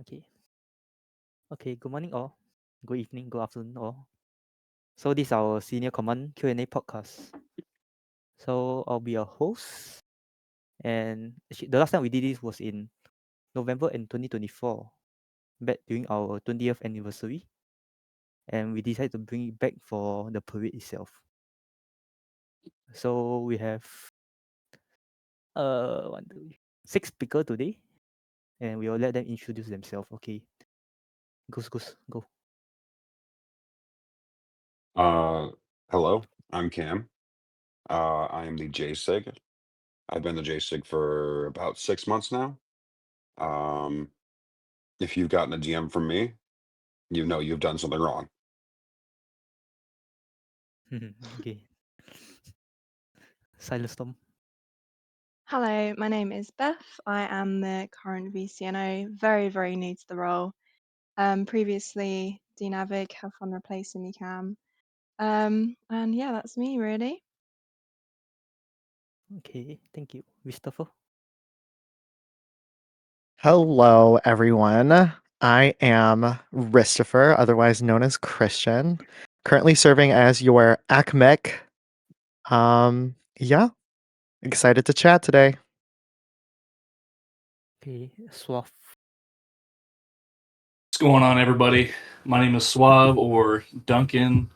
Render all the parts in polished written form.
Okay. Okay. Good morning, all. Good evening. Good afternoon, all. So this is our senior command Q&A podcast. So I'll be your host, and actually, the last time we did this was in November in 2024, back during our 20th anniversary, and we decided to bring it back for the parade itself. So we have one, two, six speakers today, and we will let them introduce themselves. Okay, go. Uh, Hello, I'm Cam. I am the JSIG. I've been the JSIG for about 6 months now. Um, if you've gotten a DM from me, you know you've done something wrong. Okay, Silent Storm. Hello, my name is Beth. I am the current VCNO, very, very new to the role. Previously, Dean Avig, have fun replacing me, Cam. And yeah, that's me really. Okay, thank you, Christopher. Hello, everyone. I am Christopher, otherwise known as Christian, currently serving as your ACMEC. Yeah, excited to chat today. Okay, Swaff. What's going on, everybody? My name is Suave or Duncan.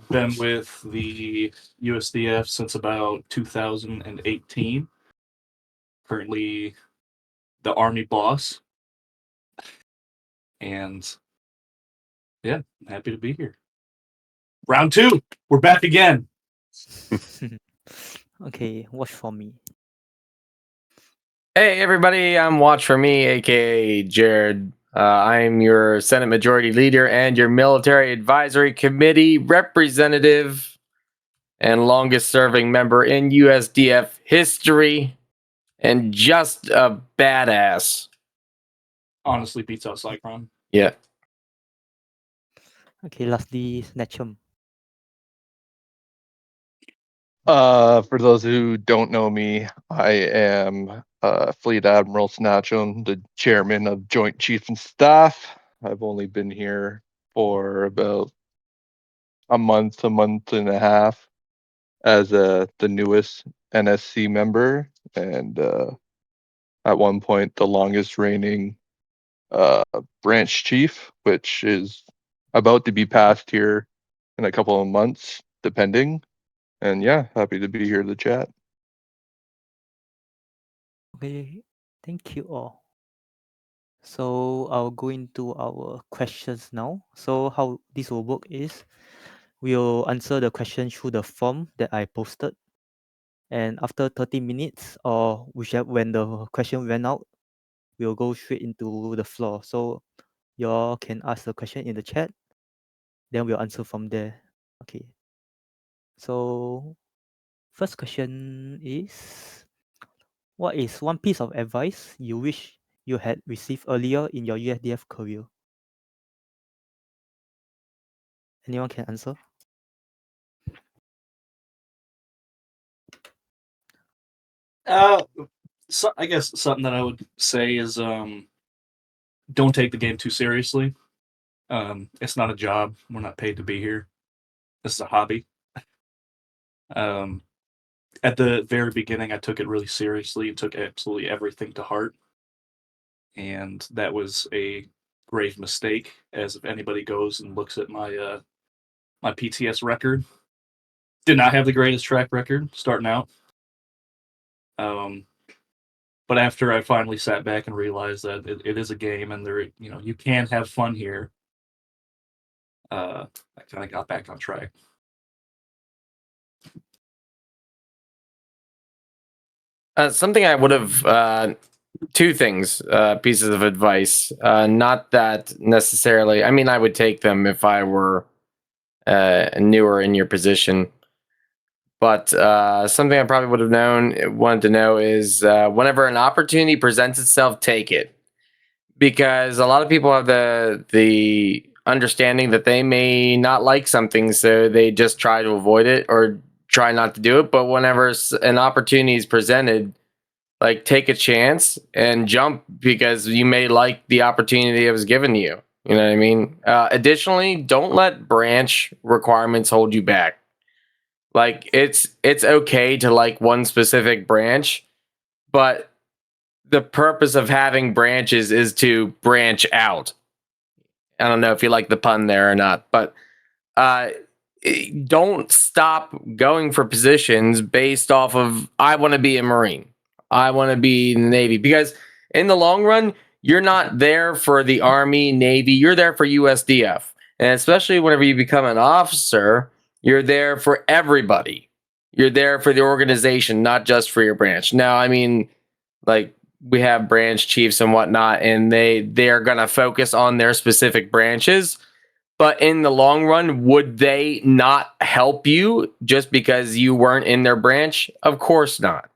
Been with the USDF since about 2018. Currently the Army boss. And yeah, happy to be here. Round 2, we're back again. Okay, watch for me. Hey everybody, I'm Watch For Me, aka Jared. I'm your Senate Majority Leader and your Military Advisory Committee representative and longest serving member in USDF history, and just a badass. Honestly beats out Cyclone. Yeah. Okay, lastly, Snatchum. For those who don't know me, I am Fleet Admiral Snatchum, the chairman of Joint Chiefs and Staff. I've only been here for about a month and a half as the newest NSC member, and at one point the longest reigning branch chief, which is about to be passed here in a couple of months, depending. And yeah, happy to be here to chat. Okay, thank you all. So I'll go into our questions now. So how this will work is we'll answer the question through the form that I posted. And after 30 minutes or whichever when the question ran out, we'll go straight into the floor. So y'all can ask the question in the chat. Then we'll answer from there. Okay. So first question is, what is one piece of advice you wish you had received earlier in your USDF career? Anyone can answer? So I guess something that I would say is don't take the game too seriously. It's not a job. We're not paid to be here. This is a hobby. At the very beginning, I took it really seriously and took absolutely everything to heart. And that was a grave mistake, as if anybody goes and looks at my my PTS record, did not have the greatest track record starting out. But after I finally sat back and realized that it is a game and you can have fun here, I kind of got back on track. Something I would have, two things, pieces of advice. Not that necessarily, I mean, I would take them if I were newer in your position. But something I probably would have wanted to know is whenever an opportunity presents itself, take it. Because a lot of people have the understanding that they may not like something, so they just try to avoid it or try not to do it. But whenever an opportunity is presented, like take a chance and jump because you may like the opportunity that was given to you. You know what I mean? Additionally, don't let branch requirements hold you back. Like it's okay to like one specific branch, but the purpose of having branches is to branch out. I don't know if you like the pun there or not, but uh, don't stop going for positions based off of I want to be a Marine, I want to be in the Navy, because in the long run, you're not there for the Army, Navy, you're there for USDF. And especially whenever you become an officer, you're there for everybody. You're there for the organization, not just for your branch. Now, I mean, like we have branch chiefs and whatnot, and they're gonna focus on their specific branches, but in the long run, would they not help you just because you weren't in their branch? Of course not.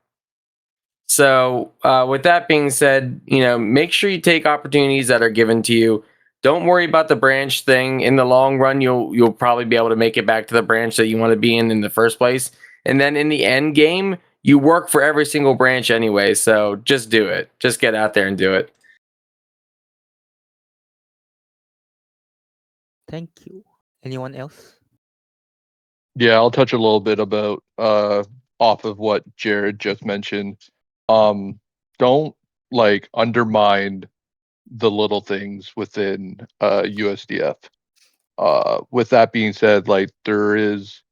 So, with that being said, make sure you take opportunities that are given to you. Don't worry about the branch thing. In the long run, you'll probably be able to make it back to the branch that you want to be in the first place. And then in the end game, you work for every single branch anyway. So just do it. Just get out there and do it. Thank you. Anyone else? Yeah, I'll touch a little bit about off of what Jared just mentioned. Don't like undermine the little things within USDF. With that being said, like there is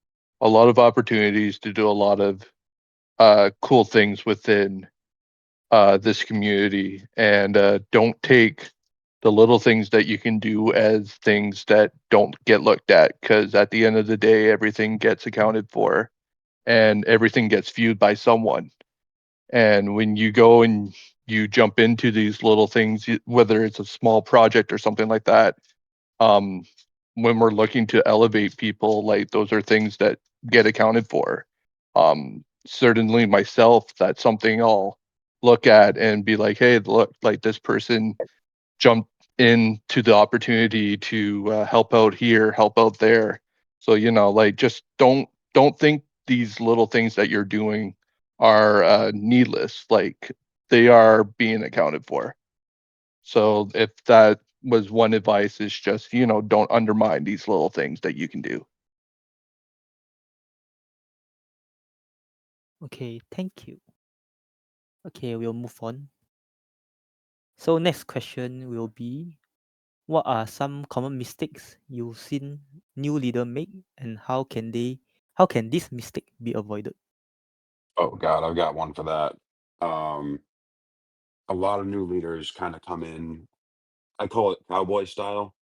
a lot of opportunities to do a lot of cool things within this community, and don't take the little things that you can do as things that don't get looked at, because at the end of the day, everything gets accounted for and everything gets viewed by someone. And when you go and you jump into these little things, whether it's a small project or something like that, um, when we're looking to elevate people, like those are things that get accounted for. Certainly myself, that's something I'll look at and be like, hey, look, like this person jumped into the opportunity to help out here, help out there. So like just don't think these little things that you're doing are needless. Like they are being accounted for. So if that was one advice, is just don't undermine these little things that you can do. Okay, thank you. Okay, we'll move on. So next question will be, what are some common mistakes you've seen new leader make, and how can this mistake be avoided? Oh God, I've got one for that. Um, a lot of new leaders kind of come in. I call it cowboy style.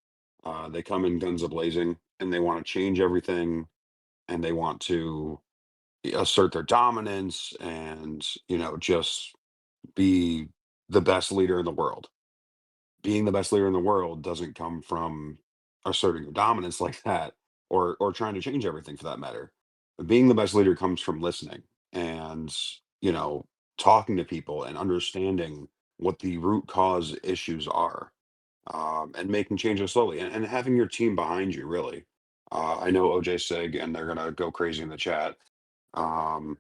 They come in guns a blazing, and they want to change everything, and they want to assert their dominance, and just be the best leader in the world. Being the best leader in the world doesn't come from asserting your dominance like that, or trying to change everything for that matter. Being the best leader comes from listening and you know talking to people and understanding what the root cause issues are, and making changes slowly, and having your team behind you really. I know OJ Sig, and they're gonna go crazy in the chat. um,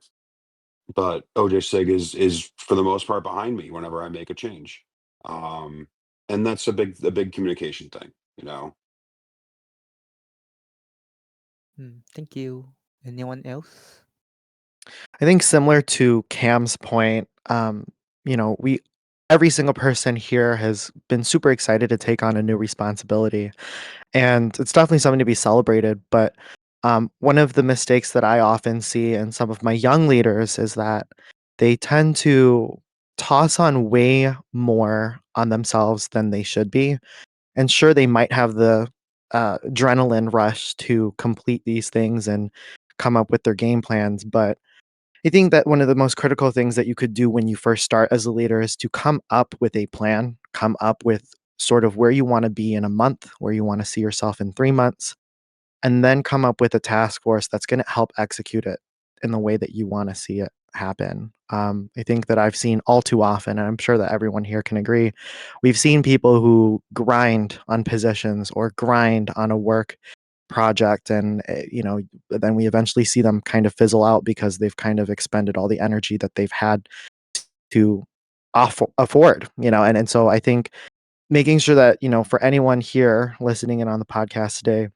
but OJ Sig is for the most part behind me whenever I make a change. Um, and that's a big communication thing, you know. Thank you. Anyone else? I think similar to Cam's point, we every single person here has been super excited to take on a new responsibility, and it's definitely something to be celebrated. But one of the mistakes that I often see in some of my young leaders is that they tend to toss on way more on themselves than they should be. And sure, they might have the adrenaline rush to complete these things and come up with their game plans, but I think that one of the most critical things that you could do when you first start as a leader is to come up with a plan, come up with sort of where you want to be in a month, where you want to see yourself in 3 months, and then come up with a task force that's going to help execute it in the way that you want to see it happen. I think that I've seen all too often, and I'm sure that everyone here can agree, we've seen people who grind on positions or grind on a work project, and then we eventually see them kind of fizzle out because they've kind of expended all the energy that they've had to afford, and so I think making sure that, for anyone here listening in on the podcast today,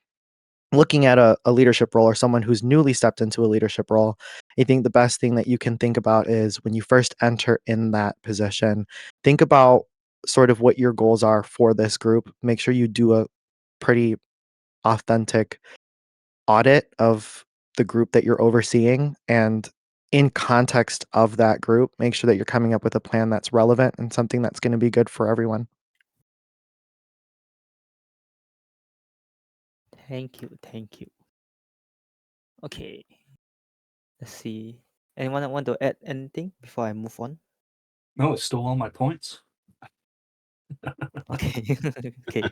looking at a leadership role or someone who's newly stepped into a leadership role, I think the best thing that you can think about is when you first enter in that position, think about sort of what your goals are for this group. Make sure you do a pretty authentic audit of the group that you're overseeing, and in context of that group, make sure that you're coming up with a plan that's relevant and something that's going to be good for everyone. Thank you. Thank you. Okay. Let's see. Anyone want to add anything before I move on? No, it's still all my points. Okay. Okay.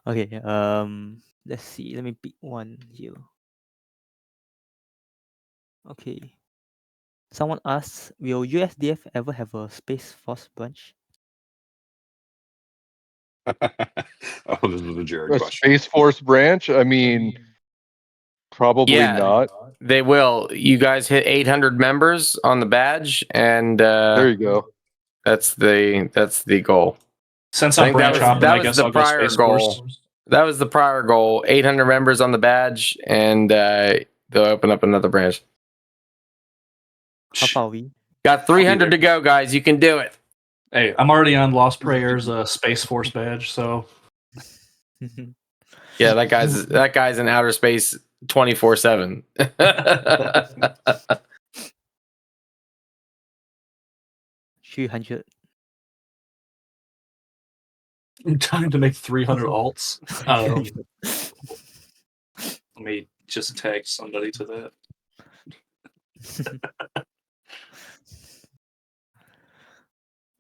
Okay. Let's see. Let me pick one here. Okay. Someone asks, will USDF ever have a Space Force branch? Oh, this is a Jared A question. Space Force branch? I mean, probably Yeah, not. they will. You guys hit 800 members on the badge, and There you go. that's the goal. Since I I'm think that branch was hopping, I that was guess the I'll go prior Space Force. goal. That was the prior goal. 800 members on the badge, and they'll open up another branch. How far are we? Got 300 to go, guys. You can do it. Hey, I'm already on Lost Prayers Space Force badge, so Yeah, that guy's in outer space 24/7. 300. time to make 300 alts. Let me just tag somebody to that.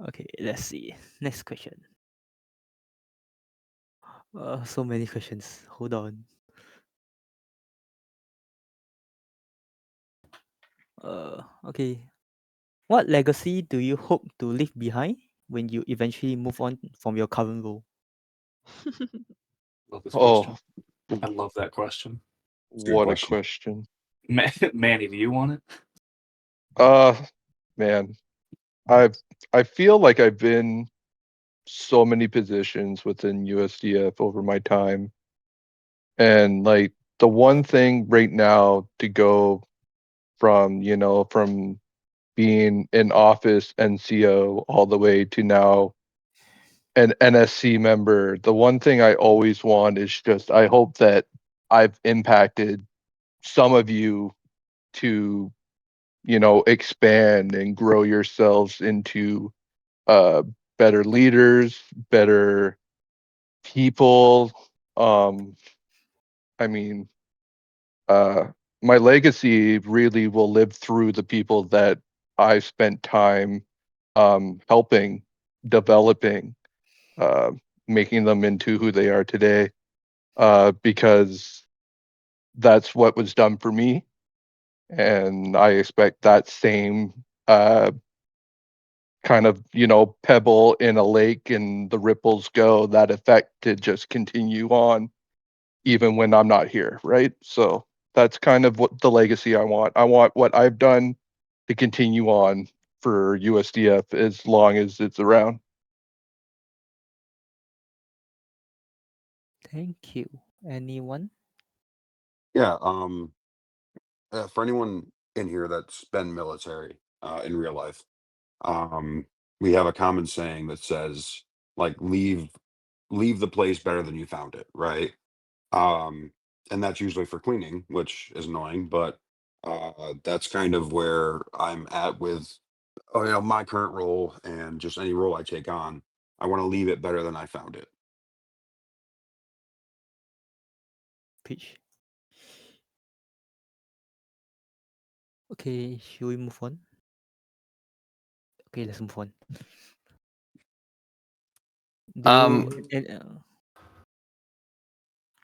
Okay, let's see. Next question. So many questions. Hold on. Okay. What legacy do you hope to leave behind when you eventually move on from your current role? Love this Oh, question. I love that question. what a question. question. Manny, do you want it? Man, I feel like I've been so many positions within USDF over my time. And like the one thing right now to go from, from being in office NCO all the way to now an NSC member, the one thing I always want is just I hope that I've impacted some of you to, expand and grow yourselves into uh better leaders, better people. Um I mean, uh my legacy really will live through the people that I spent time helping, developing, uh, making them into who they are today, because that's what was done for me, and I expect that same kind of, pebble in a lake and the ripples go, that effect to just continue on even when I'm not here, right? So that's kind of what the legacy I want. I want what I've done to continue on for USDF as long as it's around. Thank you. Anyone? Yeah. For anyone in here that's been military in real life, we have a common saying that says, like, leave the place better than you found it, right? Um, and that's usually for cleaning, which is annoying, but that's kind of where I'm at with my current role, and just any role I take on. I want to leave it better than I found it. Peach. Okay, should we move on? Okay, let's move on.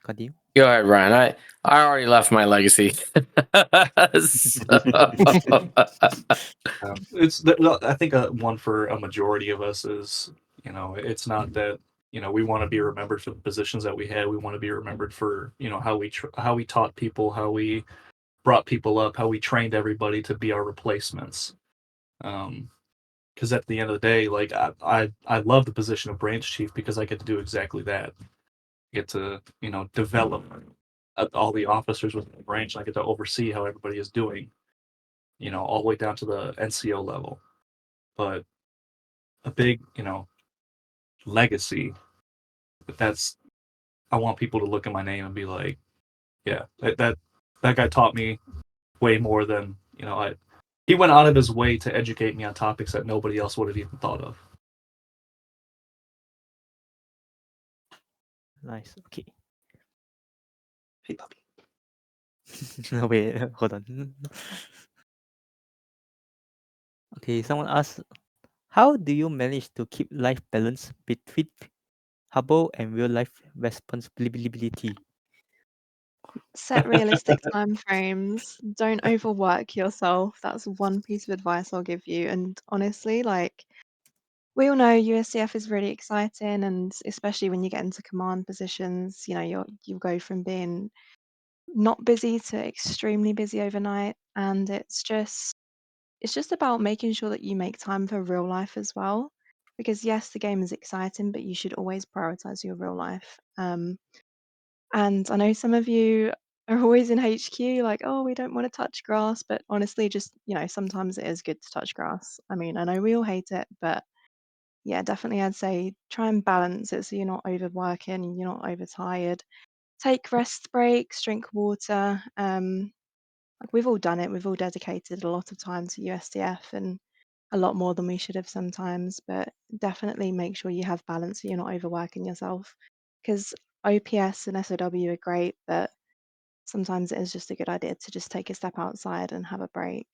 Continue. Go ahead, Ryan. I already left my legacy. I think one for a majority of us is, it's not that, we want to be remembered for the positions that we had. We want to be remembered for, how we taught people, how we brought people up, how we trained everybody to be our replacements. Because at the end of the day, like I love the position of branch chief because I get to do exactly that. I get to develop all the officers within the branch. And I get to oversee how everybody is doing, all the way down to the NCO level. But a big legacy. That's I want people to look at my name and be like, yeah, that guy taught me way more than he went out of his way to educate me on topics that nobody else would have even thought of. Nice. Okay. Hey puppy. No, wait, hold on. Okay, someone asked, how do you manage to keep life balance between Hubble and real life responsibility? Set realistic time frames. Don't overwork yourself. That's one piece of advice I'll give you. And honestly, like we all know USDF is really exciting, and especially when you get into command positions, you go from being not busy to extremely busy overnight, and it's just about making sure that you make time for real life as well. Because yes, the game is exciting, but you should always prioritize your real life. And I know some of you are always in HQ, like, oh, we don't want to touch grass, but honestly, just sometimes it is good to touch grass. I mean, I know we all hate it, but yeah, definitely, I'd say try and balance it so you're not overworking, you're not overtired. Take rest breaks, drink water. Like we've all done it. We've all dedicated a lot of time to USDF and a lot more than we should have sometimes. But definitely make sure you have balance so you're not overworking yourself. Because OPS and SOW are great, but sometimes it is just a good idea to just take a step outside and have a break.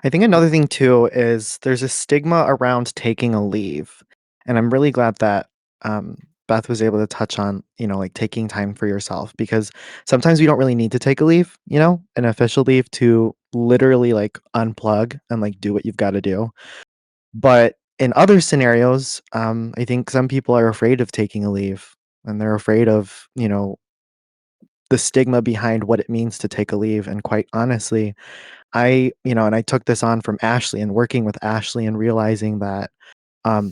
I think another thing too is there's a stigma around taking a leave, and I'm really glad that Beth was able to touch on like taking time for yourself, because sometimes you don't really need to take a leave, an official leave to literally like unplug and like do what you've got to do. But in other scenarios, I think some people are afraid of taking a leave, and they're afraid of the stigma behind what it means to take a leave. And quite honestly, and I took this on from Ashley and working with Ashley and realizing that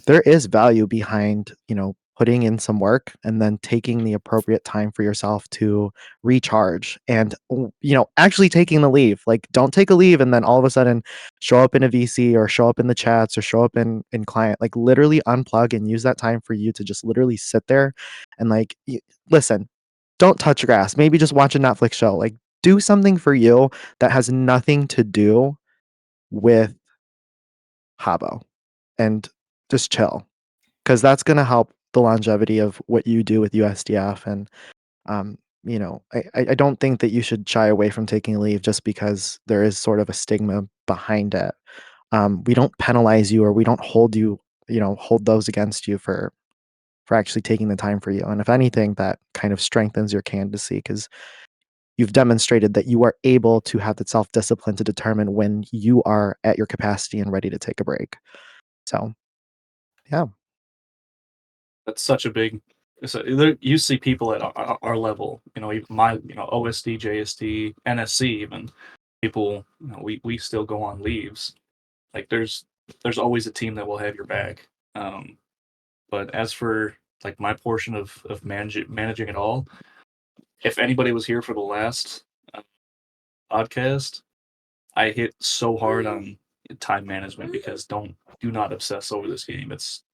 there is value behind, putting in some work and then taking the appropriate time for yourself to recharge and, actually taking the leave. Like, don't take a leave and then all of a sudden show up in a VC or show up in the chats or show up in client. Like, literally unplug and use that time for you to just literally sit there and like, listen, don't touch grass. Maybe just watch a Netflix show. Like, do something for you that has nothing to do with Habo, and just chill, because that's going to help the longevity of what you do with USDF. And I don't think that you should shy away from taking leave just because there is sort of a stigma behind it. We don't penalize you, or we don't hold you, hold those against you for actually taking the time for you. And if anything, that kind of strengthens your candidacy, because you've demonstrated that you are able to have the self-discipline to determine when you are at your capacity and ready to take a break. So, yeah. That's such a big. So you see people at our level, even my, OSD, JSD, NSC, even people, we still go on leaves. Like there's always a team that will have your back. But as for like my portion of managing it all, if anybody was here for the last podcast, I hit so hard on time management because do not obsess over this game. It's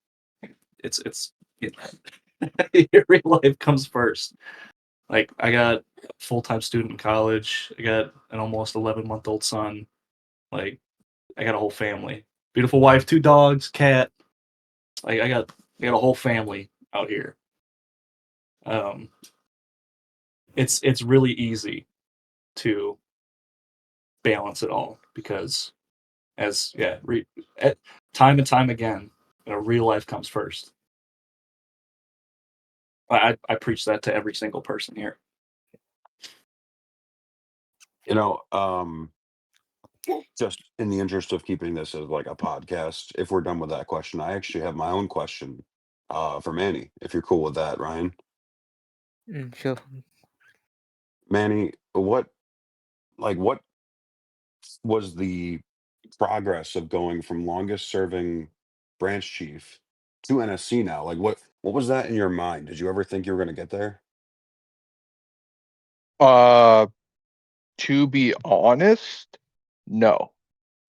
your real life comes first. Like I got a full-time student in college. I got an almost 11-month-old son. Like I got a whole family. Beautiful wife, 2 dogs, cat. Like I got a whole family out here. Um, it's really easy to balance it all because time and time again, real life comes first. I preach that to every single person here. You know, just in the interest of keeping this as like a podcast, if we're done with that question, I actually have my own question for Manny, if you're cool with that, Ryan. Sure. Manny, what was the progress of going from longest serving branch chief to NSC now? Like what was that in your mind? Did you ever think you were going to get there? To be honest, no,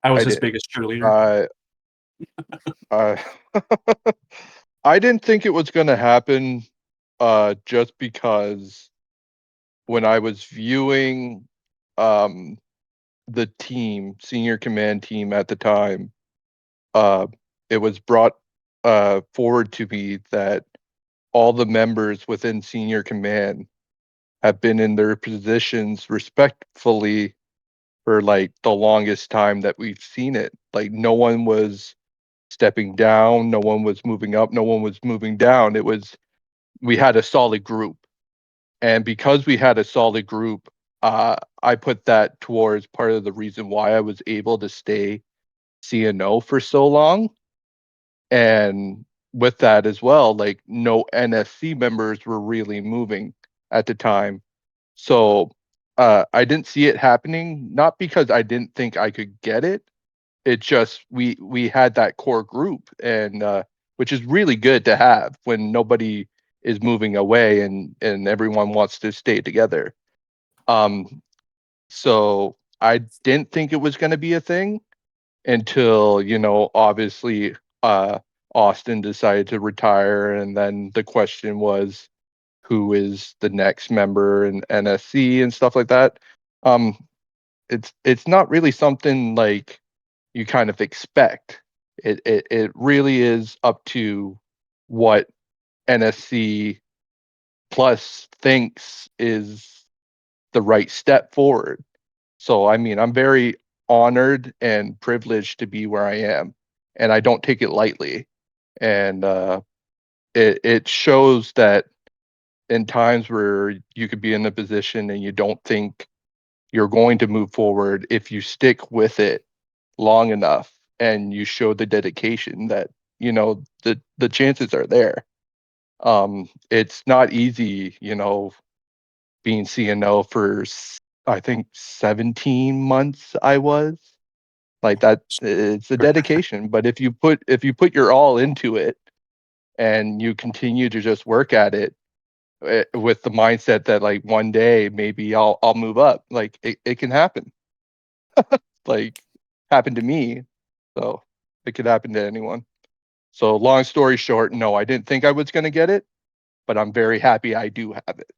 I was I his didn't. biggest cheerleader. I I didn't think it was going to happen, just because when I was viewing the team, senior command team at the time, it was brought forward to me that all the members within senior command have been in their positions respectfully for like the longest time that we've seen it. Like no one was stepping down, no one was moving up, no one was moving down. We had a solid group. And because we had a solid group, I put that towards part of the reason why I was able to stay CNO for so long. And with that as well, like no NSC members were really moving at the time. So I didn't see it happening, not because I didn't think I could get it. It just we had that core group, and which is really good to have when nobody is moving away and everyone wants to stay together. Um, so I didn't think it was going to be a thing until, obviously, Austin decided to retire, and then the question was who is the next member in NSC and stuff like that. Um, it's not really something like you kind of expect. It really is up to what NSC Plus thinks is the right step forward. So I mean, I'm very honored and privileged to be where I am, and I don't take it lightly. And it shows that in times where you could be in a position and you don't think you're going to move forward, if you stick with it long enough and you show the dedication, that the chances are there. It's not easy, being CNO for I think 17 months. I was like that. It's a dedication, but if you put your all into it and you continue to just work at it, with the mindset that like one day maybe I'll move up, like it can happen. Like happened to me, so it could happen to anyone. So long story short, no, I didn't think I was going to get it, but I'm very happy I do have it.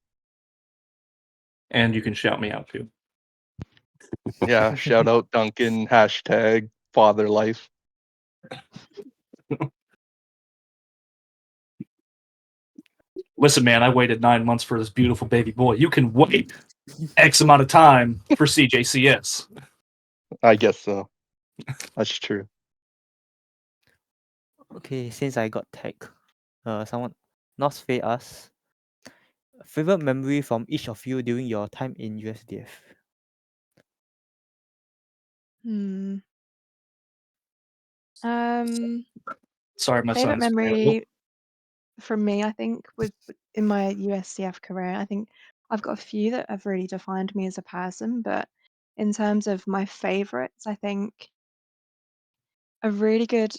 And you can shout me out too. Yeah, shout out Duncan, hashtag father life. Listen, man, I waited 9 months for this beautiful baby boy. You can wait X amount of time for CJCS. I guess so. That's true. Okay, since I got tagged, someone Nosfe asks, favorite memory from each of you during your time in USDF. Hmm. Um, Sorry, my favorite son's. memory from me, I think, with in my USDF career, I think I've got a few that have really defined me as a person. But in terms of my favorites, I think a really good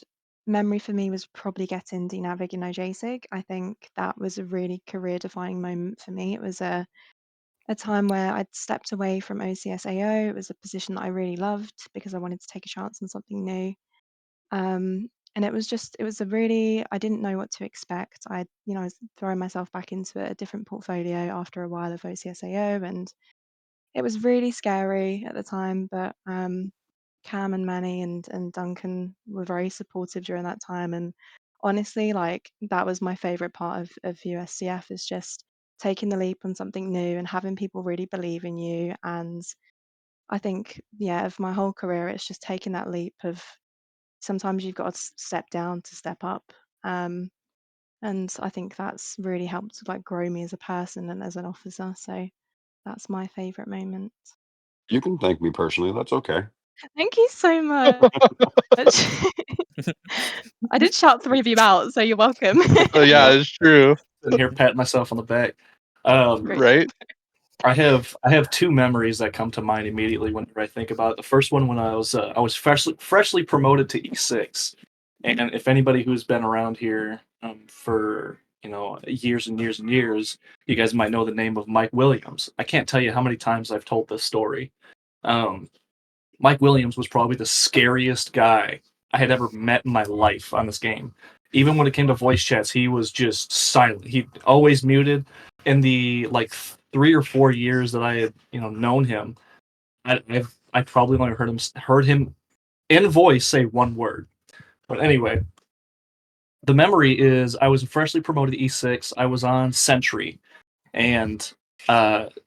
memory for me was probably getting DNAVIG in OJSIG. I think that was a really career-defining moment for me. It was a time where I'd stepped away from OCSAO. It was a position that I really loved because I wanted to take a chance on something new. And it was a really, I didn't know what to expect. I was throwing myself back into a different portfolio after a while of OCSAO, and it was really scary at the time. But Cam and Manny and Duncan were very supportive during that time. And honestly, like that was my favorite part of USCF, is just taking the leap on something new and having people really believe in you. And I think, yeah, of my whole career, it's just taking that leap of sometimes you've got to step down to step up. And I think that's really helped like grow me as a person and as an officer. So that's my favorite moment. You can thank me personally. That's okay. Thank you so much. I did shout three of you out, so you're welcome. Yeah, it's true. Sitting here patting myself on the back. Great. Right? I have two memories that come to mind immediately whenever I think about it. The first one when I was freshly promoted to E6, and if anybody who's been around here for years and years and years, you guys might know the name of Mike Williams. I can't tell you how many times I've told this story. Um, Mike Williams was probably the scariest guy I had ever met in my life on this game. Even when it came to voice chats, he was just silent. He always muted. In the like 3 or 4 years that I had known him, I probably only heard him in voice say one word. But anyway, the memory is I was freshly promoted to E6. I was on Sentry, and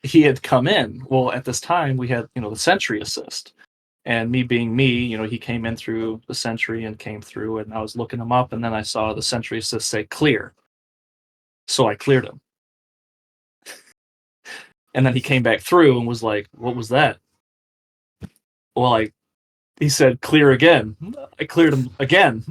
he had come in. Well, at this time we had the Sentry assist. And me being me, he came in through the Sentry and came through, and I was looking him up, and then I saw the Sentry assist say clear. So I cleared him. And then he came back through and was like, "What was that?" Well, he said clear again. I cleared him again.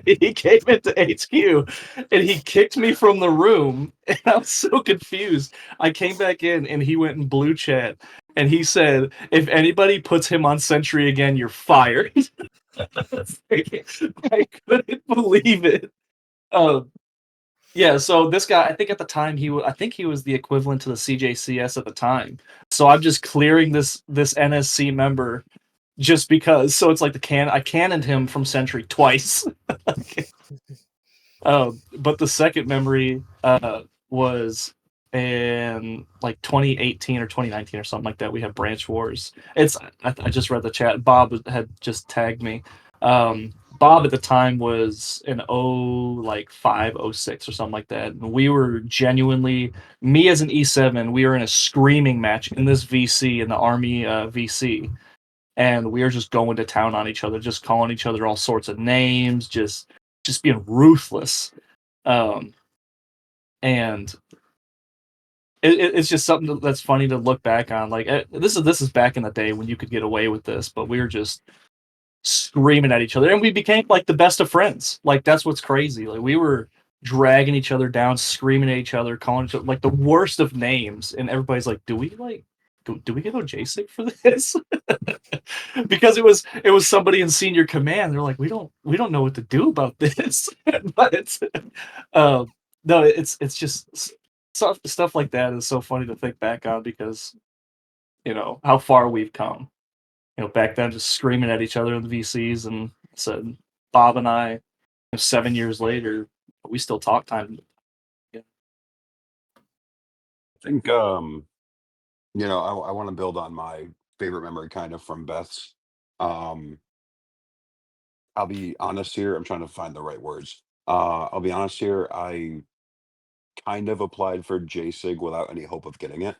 He came into HQ and he kicked me from the room, and I was so confused. I came back in and he went in blue chat and he said, "If anybody puts him on Sentry again, you're fired." I couldn't believe it. Um, yeah, so this guy, I think at the time I think he was the equivalent to the CJCS at the time. So I'm just clearing this NSC member just because. So it's like I cannoned him from Sentry twice. But the second memory was in like 2018 or 2019 or something like that. We had branch wars. I just read the chat. Bob had just tagged me. Bob at the time was in like 05, 06 or something like that. And we were genuinely, me as an E7, we were in a screaming match in this VC, in the Army VC. And we were just going to town on each other, just calling each other all sorts of names, just being ruthless. And it's just something that's funny to look back on. Like this is back in the day when you could get away with this, but we were just screaming at each other, and we became like the best of friends. Like that's what's crazy. Like we were dragging each other down, screaming at each other, calling each other like the worst of names, and everybody's like, "Do we get OJSIC for this?" Because it was somebody in senior command. They're like, we don't know what to do about this. But uh, no, it's just stuff like that is so funny to think back on because how far we've come. Back then just screaming at each other in the VCs, and said Bob and I, 7 years later, we still talk time. Yeah. I think I want to build on my favorite memory kind of from Beth's. Um, I'll be honest here. I'm trying to find the right words. I'll be honest here. I kind of applied for JSIG without any hope of getting it.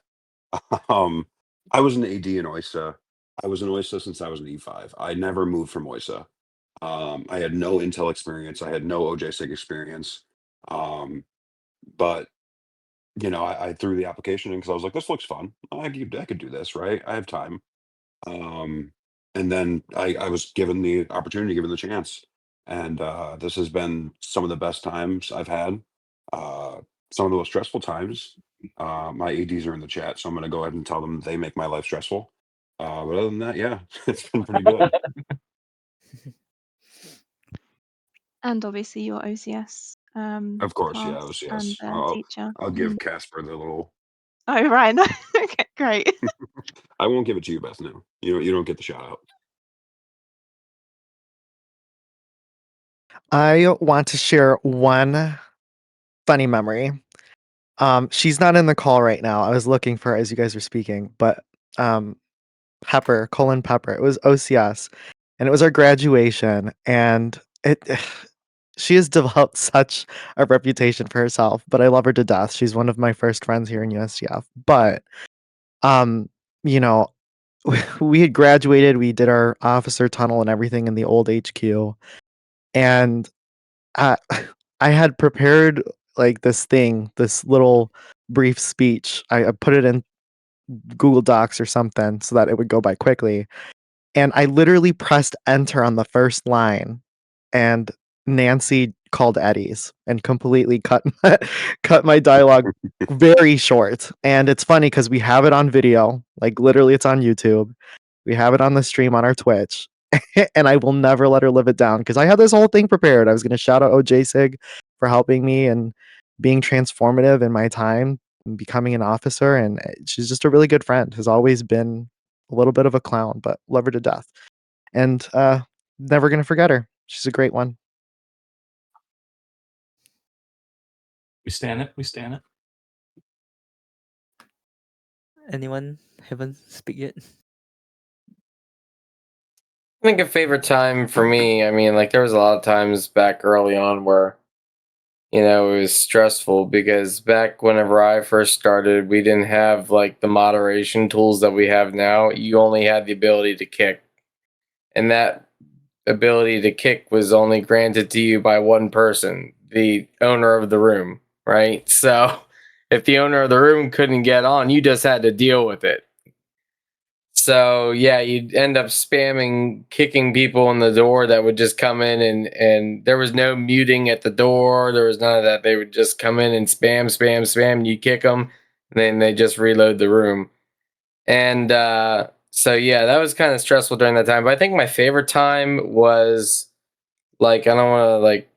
Um, I was an AD in OISA. I was in OISA since I was an E5. I never moved from OISA. I had no Intel experience. I had no OJSIG experience. But I threw the application in because I was like, this looks fun. I could do this, right? I have time. Um, and then I was given the opportunity, given the chance. And this has been some of the best times I've had. Uh, some of the most stressful times. My ADs are in the chat, so I'm going to go ahead and tell them they make my life stressful. But other than that, yeah, it's been pretty good. And obviously your OCS Of course, yeah, class and OCS. I'll teacher. I'll give Casper the little. Oh, right. Okay, great. I won't give it to you, Beth. No, you don't get the shout out. I want to share one funny memory. She's not in the call right now. I was looking for her as you guys were speaking, but Pepper, Colin Pepper. It was OCS, and it was our graduation, and it. She has developed such a reputation for herself, but I love her to death. She's one of my first friends here in USDF. But um, you know, we had graduated. We did our officer tunnel and everything in the old HQ, and uh, I had prepared like this little brief speech. I put it in Google Docs or something so that it would go by quickly. And I literally pressed enter on the first line, and Nancy called Eddie's and completely cut cut my dialogue very short. And it's funny because we have it on video, like literally it's on YouTube. We have it on the stream on our Twitch. And I will never let her live it down because I had this whole thing prepared. I was going to shout out OJ Sig for helping me and being transformative in my time and becoming an officer. And she's just a really good friend, has always been a little bit of a clown, but love her to death. And never going to forget her. She's a great one. We stand it. We stand it. Anyone haven't speak yet? I think a favorite time for me, I mean, like there was a lot of times back early on where, you know, it was stressful because back whenever I first started, we didn't have like the moderation tools that we have now. You only had the ability to kick. And that ability to kick was only granted to you by one person, the owner of the room, right? So if the owner of the room couldn't get on, you just had to deal with it. So yeah, you'd end up spamming, kicking people in the door that would just come in and there was no muting at the door. There was none of that. They would just come in and spam, spam, spam. And you kick them, and then they just reload the room. And so yeah, that was kind of stressful during that time. But I think my favorite time was like I don't want to like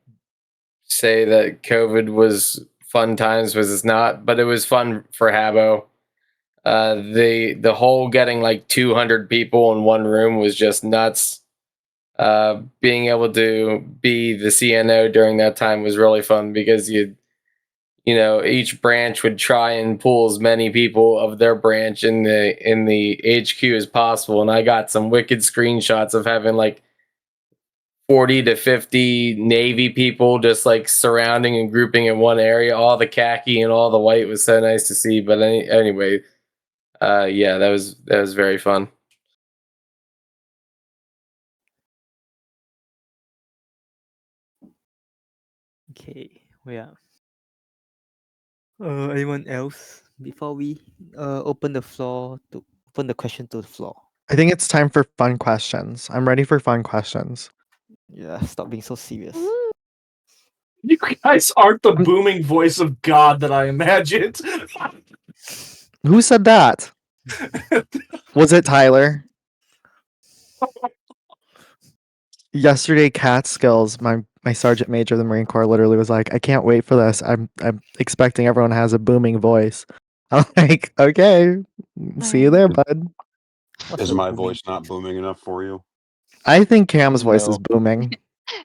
say that COVID was fun times because it's not, but it was fun for Habbo. The whole getting like 200 people in one room was just nuts. Being able to be the CNO during that time was really fun because you know each branch would try and pull as many people of their branch in the HQ as possible, and I got some wicked screenshots of having like 40 to 50 Navy people just like surrounding and grouping in one area. All the khaki and all the white was so nice to see. But anyway, yeah, that was very fun. Okay, yeah. Anyone else before we open the floor to open the question to the floor? I think it's time for fun questions. I'm ready for fun questions. Yeah, stop being so serious. You guys aren't the booming voice of God that I imagined. Who said that? Was it Tyler? Yesterday, Catskills, my sergeant major of the Marine Corps, literally was like, "I can't wait for this. I'm expecting everyone has a booming voice." I'm like, "Okay, see you there, bud." What's Is the my booming? voice not booming enough for you? I think Cam's voice is No. booming.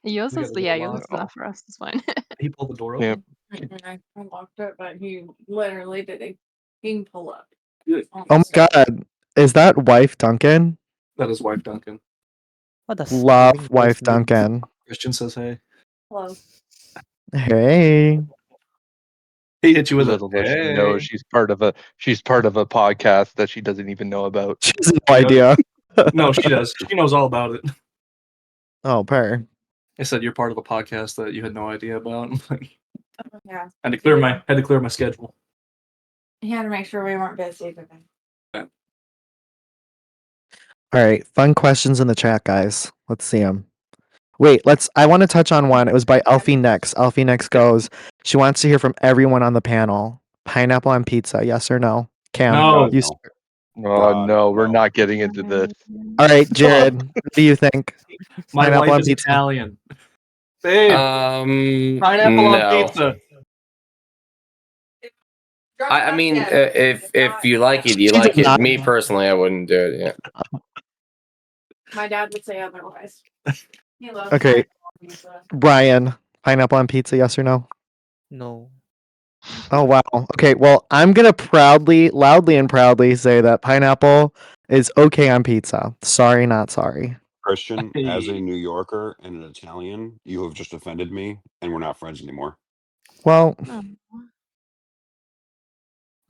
Yours We is got the yeah, door yours locked. is enough for us. It's fine. He pulled the door Yeah. open. I unlocked it, but he literally did a king pull up. Good. On Oh the my stairs. god, is that wife Duncan? That is wife Duncan. What does Love booming voice wife mean? Duncan. Christian says hey. Hello. Hey, He hit you with a Little does she know hey. she's part of a podcast that she doesn't even know about. she has no idea. No, she does. She knows all about it. Oh, per. I said you're part of a podcast that you had no idea about. Oh, yeah. had to clear my schedule. He had to make sure we weren't busy. All right, fun questions in the chat, guys. Let's see them. Wait, I want to touch on one. It was by Elfie Next. Elfie Next goes, she wants to hear from everyone on the panel. Pineapple on pizza, yes or no? Cam, No. God, you. no. Oh God, no, we're no. not getting into this. All right, Jared, what do you think? My Pineapple wife on is pizza. Italian. Babe, pineapple on No. pizza. I mean, if you like it, you She like did it. not. Me personally, I wouldn't do it. Yeah. My dad would say otherwise. He loves Okay, pineapple on pizza. Brian, pineapple on pizza, yes or no? No. Oh wow. Okay, well, I'm gonna loudly and proudly say that pineapple is okay on pizza. Sorry, not sorry. Christian, as a Hey. New Yorker and an Italian, you have just offended me, and we're not friends anymore. Well, Oh.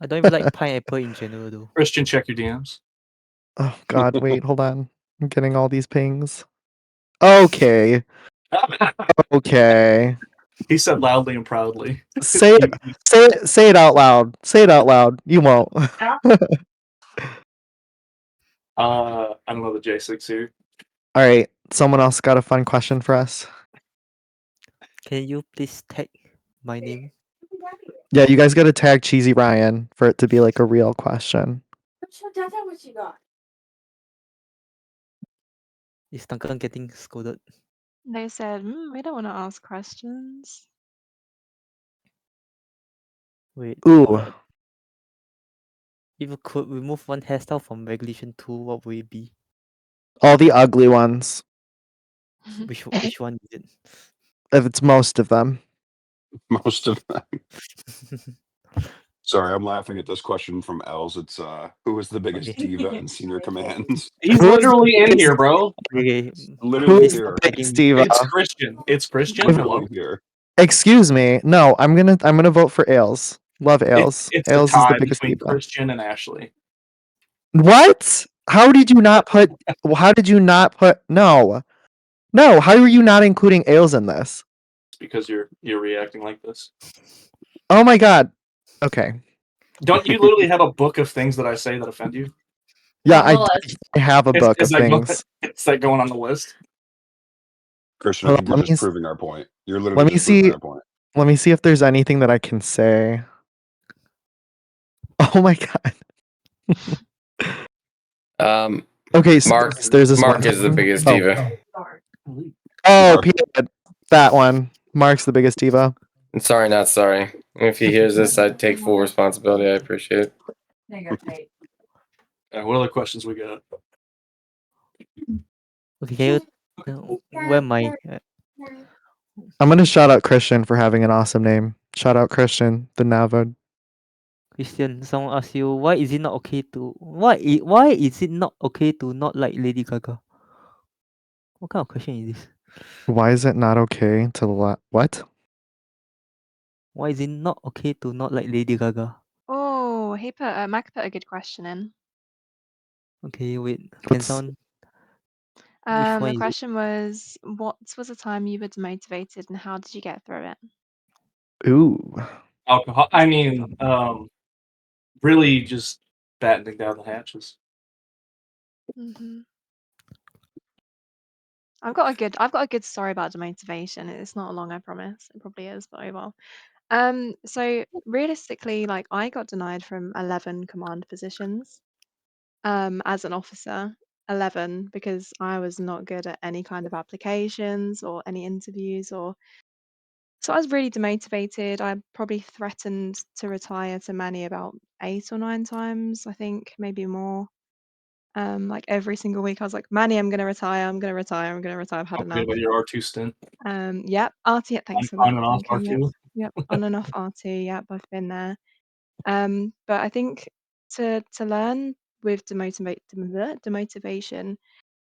I don't even like pineapple in general though. Christian, check your DMs. oh god, wait, hold on. I'm getting all these pings. Okay. Okay. He said loudly and proudly. Say it. Say it out loud. Say it out loud. You won't. I don't know the J6 here. All right. Someone else got a fun question for us. Can you please tag my name? Yeah, you guys got to tag Cheesy Ryan for it to be like a real question. What you got? Is Duncan getting scolded? They said, we don't want to ask questions. Wait. Ooh, If you could remove one hairstyle from Regulation 2, what would it be? all the ugly ones. Which one is it? If it's most of them. Most of them. Sorry, I'm laughing at this question from Els. It's who is the biggest Okay. diva in senior commands? He's Who is the literally in biggest- here, bro. Okay. Literally Please Who's stop the here. biggest tagging me. diva? It's Christian. It's Christian. Literally Hello. here. Excuse me. No, I'm gonna vote for Ailes. Love Ailes. It's a Ailes is the tie biggest between diva. Christian and Ashley. What? How did you not put? How did you not put? No, no. How are you not including Ailes in this? It's because you're reacting like this. Oh my god. Okay. Don't you literally have a book of things that I say that offend you? Yeah, On the list. I have a book of things. Is that going on the list? Christian, I Hold think on, you're just proving our point. You're literally let me just proving see. our point. Let me see if there's anything that I can say. Oh my god. Okay, so Mark there's this Mark one is the thing. biggest Oh, diva. oh, Mark. Peter, that one. Mark's the biggest diva. Sorry, not sorry. If he hears this, I take full responsibility. I appreciate it. What other questions we got? Okay, can you where my I'm gonna shout out Christian for having an awesome name. Shout out Christian, the Navad. Christian? Someone asked you why is it not okay to why is it not okay to not like Lady Gaga? What kind of question is this? Why is it not okay to what? Why is it not okay to not like Lady Gaga? Oh, Mac put a good question in. Okay, wait. Can What's someone which one The is it? question was, what was a time you were demotivated and how did you get through it? ooh? Alcohol. I mean, really just battening down the hatches. hmm I've got a good story about demotivation. It's not long, I promise. It probably is, but oh well. So realistically, like I got denied from 11 command positions, as an officer. 11 because I was not good at any kind of applications or any interviews or so I was really demotivated. I probably threatened to retire to Manny about 8 or 9 times, I think, maybe more. Like every single week, I was like, Manny, I'm gonna retire. I'm gonna retire. I'm gonna retire. I've had Okay, enough. about your R2 stint. Yep. RT. Thanks for On that, and off Duncan. Yep. R2. Yep. On and off RT. Yep. I've been there. But I think to learn with demotivation,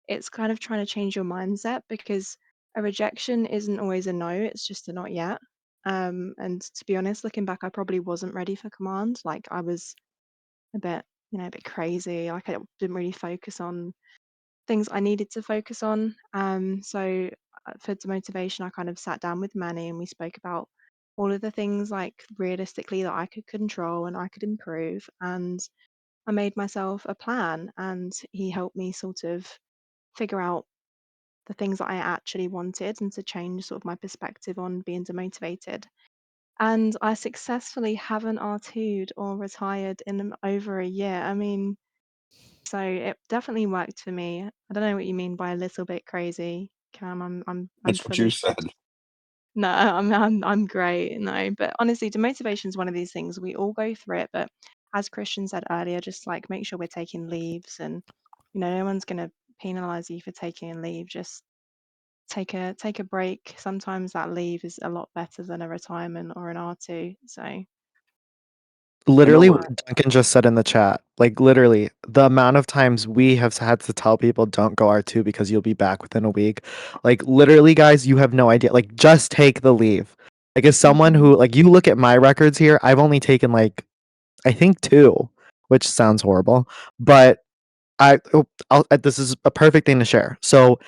it's kind of trying to change your mindset because a rejection isn't always a no. It's just a not yet. And to be honest, looking back, I probably wasn't ready for command. Like I was a bit, a bit crazy. Like I didn't really focus on things I needed to focus on. So for demotivation, I kind of sat down with Manny and we spoke about all of the things like realistically that I could control and I could improve. And I made myself a plan and he helped me sort of figure out the things that I actually wanted and to change sort of my perspective on being demotivated. And I successfully haven't R2'd or retired in over a year. I mean, so it definitely worked for me. I don't know what you mean by a little bit crazy, Cam. I'm That's what you fully said. no, I'm great. No, but honestly, demotivation is one of these things we all go through it. But as Christian said earlier, just like make sure we're taking leaves, and no one's gonna penalize you for taking a leave. Just take a break. Sometimes that leave is a lot better than a retirement or an R2. So You know Literally what? what Duncan just said in the chat. Like literally, the amount of times we have had to tell people don't go R2 because you'll be back within a week. Like literally, guys, you have no idea. Like just take the leave. Like as someone mhm. who like you look at my records here, I've only taken like I think two, which sounds horrible, but this is a perfect thing to share. So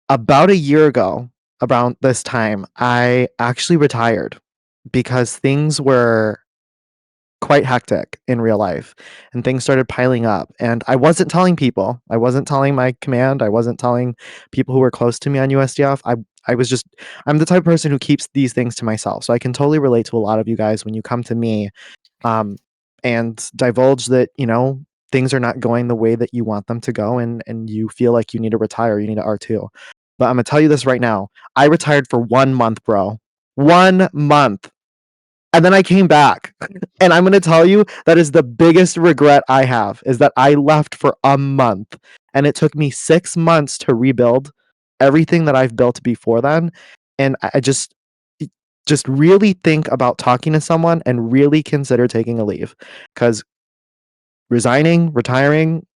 about a year ago, around this time, I actually retired because things were quite hectic in real life, and things started piling up, and I wasn't telling people. I wasn't telling my command. I wasn't telling people who were close to me on USDF. I was just I'm the type of person who keeps these things to myself. So I can totally relate to a lot of you guys when you come to me and divulge that, things are not going the way that you want them to go, and you feel like you need to retire, you need to R2. But I'm gonna tell you this right now. I retired for 1 month, bro. 1 month. And then I came back. And I'm gonna tell you that is the biggest regret I have, is that I left for a month. And it took me 6 months to rebuild everything that I've built before then. And I just really think about talking to someone and really consider taking a leave. Because resigning, retiring,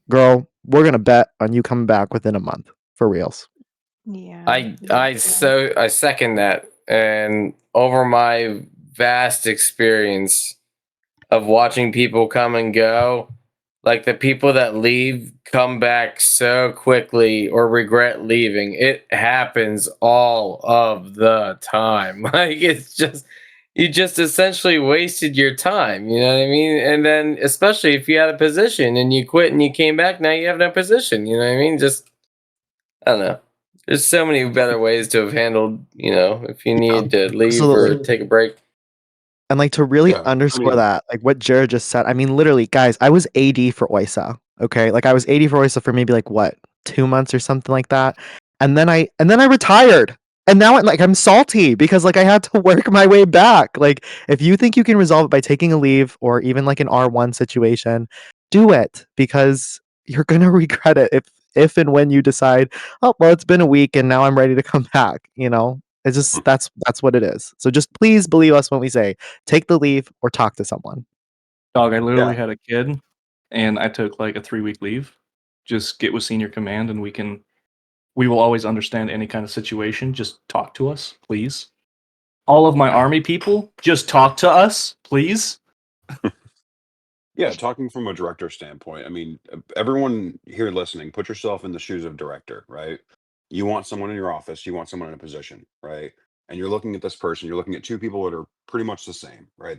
girl, we're gonna bet on you coming back within a month. For reals. Yeah, I second that. And over my vast experience of watching people come and go, like the people that leave come back so quickly or regret leaving. It happens all of the time. Like it's just you just essentially wasted your time, you know what I mean? And then especially if you had a position and you quit and you came back, now you have no position, you know what I mean? Just I don't know. There's so many better ways to have handled, if you Yeah, need to leave or absolutely. take a break. And like to really Yeah, I underscore mean, that, like what Jared just said, I mean, literally, guys, I was AD for OISA. Okay. Like I was AD for OISA for maybe like what, 2 months or something like that. And then I retired. And now I'm salty because like I had to work my way back. Like if you think you can resolve it by taking a leave or even like an R1 situation, do it because you're gonna regret it if and when you decide, oh well, it's been a week and now I'm ready to come back, It's just that's what it is. So just please believe us when we say take the leave or talk to someone. Dog, I literally yeah, had a kid, and I took like a 3-week leave. Just get with senior command, and we will always understand any kind of situation. Just talk to us, please. All of my army people, just talk to us, please. yeah. Talking from a director standpoint, I mean, everyone here listening, put yourself in the shoes of director, right? You want someone in your office, you want someone in a position, right? And you're looking at this person, you're looking at two people that are pretty much the same, right?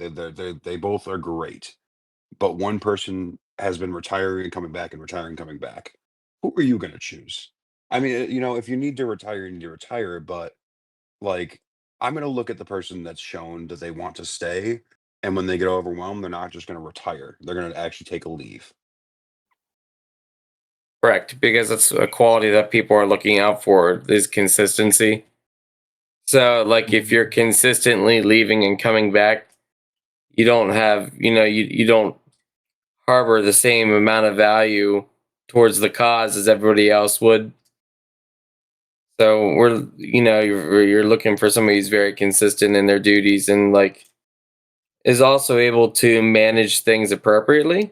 They both are great, but one person has been retiring and coming back and retiring, coming back. Who are you going to choose? I mean, if you need to retire, you need to retire, but like, I'm going to look at the person that's shown that they want to stay. And when they get overwhelmed, they're not just going to retire. They're going to actually take a leave. Correct, because that's a quality that people are looking out for is consistency. So, like, if you're consistently leaving and coming back, you don't have, you don't harbor the same amount of value towards the cause as everybody else would. So you're looking for somebody who's very consistent in their duties and like is also able to manage things appropriately.